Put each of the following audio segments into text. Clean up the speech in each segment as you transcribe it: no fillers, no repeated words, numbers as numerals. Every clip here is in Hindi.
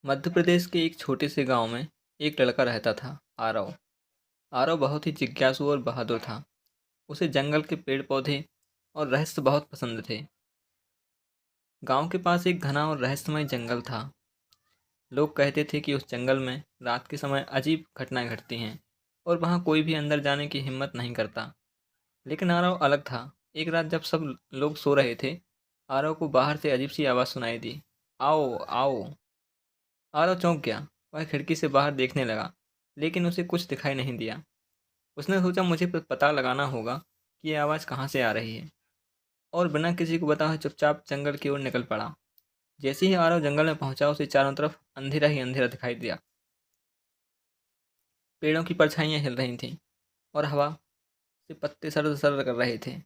मध्य प्रदेश के एक छोटे से गांव में एक लड़का रहता था, आरव। आरव बहुत ही जिज्ञासु और बहादुर था। उसे जंगल के पेड़ पौधे और रहस्य बहुत पसंद थे। गांव के पास एक घना और रहस्यमय जंगल था। लोग कहते थे कि उस जंगल में रात के समय अजीब घटनाएं घटती हैं और वहां कोई भी अंदर जाने की हिम्मत नहीं करता। लेकिन आरव अलग था। एक रात जब सब लोग सो रहे थे, आरव को बाहर से अजीब सी आवाज़ सुनाई दी। आओ आओ। आरव चौंक गया। वह खिड़की से बाहर देखने लगा, लेकिन उसे कुछ दिखाई नहीं दिया। उसने सोचा मुझे पता लगाना होगा कि यह आवाज़ कहाँ से आ रही है, और बिना किसी को बताए चुपचाप जंगल की ओर निकल पड़ा। जैसे ही आरव जंगल में पहुंचा, उसे चारों तरफ अंधेरा ही अंधेरा दिखाई दिया। पेड़ों की परछाइयां हिल रही थीं और हवा से पत्ते सरद सरद कर रहे थे।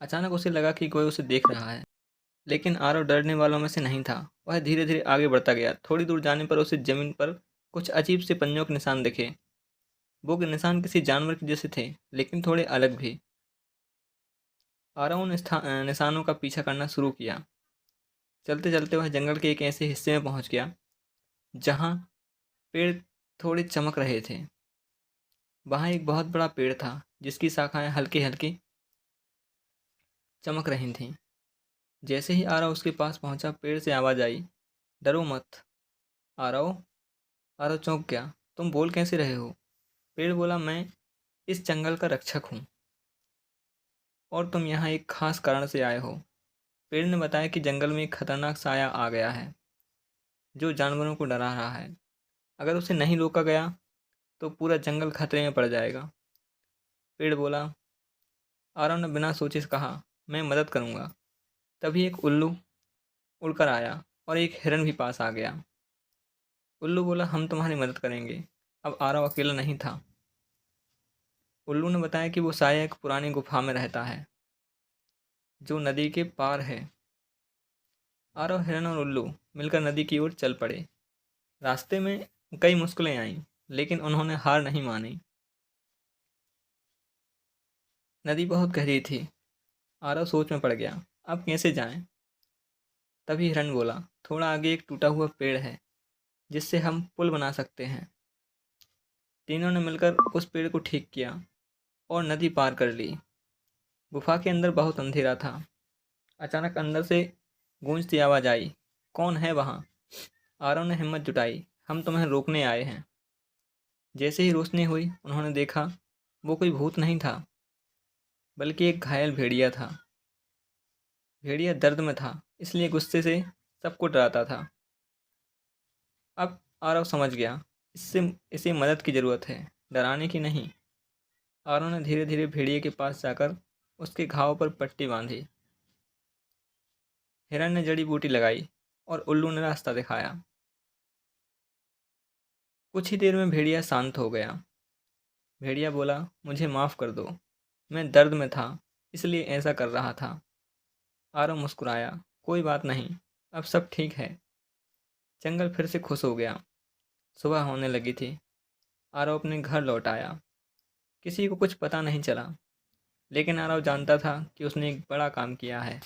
अचानक उसे लगा कि कोई उसे देख रहा है, लेकिन आरव डरने वालों में से नहीं था। वह धीरे धीरे आगे बढ़ता गया। थोड़ी दूर जाने पर उसे जमीन पर कुछ अजीब से पंजों के निशान दिखे। वो निशान किसी जानवर के जैसे थे, लेकिन थोड़े अलग भी। आरव ने निशानों का पीछा करना शुरू किया। चलते चलते वह जंगल के एक ऐसे हिस्से में पहुंच गया जहां पेड़ थोड़े चमक रहे थे। वहां एक बहुत बड़ा पेड़ था जिसकी शाखाएं हल्की हल्की चमक रही थीं। जैसे ही आरव उसके पास पहुंचा, पेड़ से आवाज आई, डरो मत। आरव आरव चौंक गया। तुम बोल कैसे रहे हो? पेड़ बोला, मैं इस जंगल का रक्षक हूँ और तुम यहाँ एक खास कारण से आए हो। पेड़ ने बताया कि जंगल में एक खतरनाक साया आ गया है जो जानवरों को डरा रहा है। अगर उसे नहीं रोका गया तो पूरा जंगल खतरे में पड़ जाएगा। पेड़ बोला। आरव ने बिना सोचे से कहा, मैं मदद करूँगा। तभी एक उल्लू उड़कर आया और एक हिरन भी पास आ गया। उल्लू बोला, हम तुम्हारी मदद करेंगे। अब आरव अकेला नहीं था। उल्लू ने बताया कि वो साया एक पुरानी गुफा में रहता है जो नदी के पार है। आरव, हिरन और उल्लू मिलकर नदी की ओर चल पड़े। रास्ते में कई मुश्किलें आईं, लेकिन उन्होंने हार नहीं मानी। नदी बहुत गहरी थी। आरव सोच में पड़ गया, अब कैसे जाएं? तभी हिरन बोला, थोड़ा आगे एक टूटा हुआ पेड़ है जिससे हम पुल बना सकते हैं। तीनों ने मिलकर उस पेड़ को ठीक किया और नदी पार कर ली। गुफा के अंदर बहुत अंधेरा था। अचानक अंदर से गूंजती आवाज आई, कौन है वहाँ? आरव ने हिम्मत जुटाई, हम तुम्हें रोकने आए हैं। जैसे ही रोशनी हुई, उन्होंने देखा वो कोई भूत नहीं था, बल्कि एक घायल भेड़िया था। भेड़िया दर्द में था, इसलिए गुस्से से सबको डराता था। अब आरव समझ गया, इससे इसे मदद की ज़रूरत है, डराने की नहीं। आरव ने धीरे धीरे भेड़िए के पास जाकर उसके घाव पर पट्टी बांधी। हिरन ने जड़ी बूटी लगाई और उल्लू ने रास्ता दिखाया। कुछ ही देर में भेड़िया शांत हो गया। भेड़िया बोला, मुझे माफ़ कर दो, मैं दर्द में था इसलिए ऐसा कर रहा था। आरव मुस्कुराया, कोई बात नहीं, अब सब ठीक है। जंगल फिर से खुश हो गया। सुबह होने लगी थी। आरव अपने घर लौट आया। किसी को कुछ पता नहीं चला, लेकिन आरव जानता था कि उसने एक बड़ा काम किया है।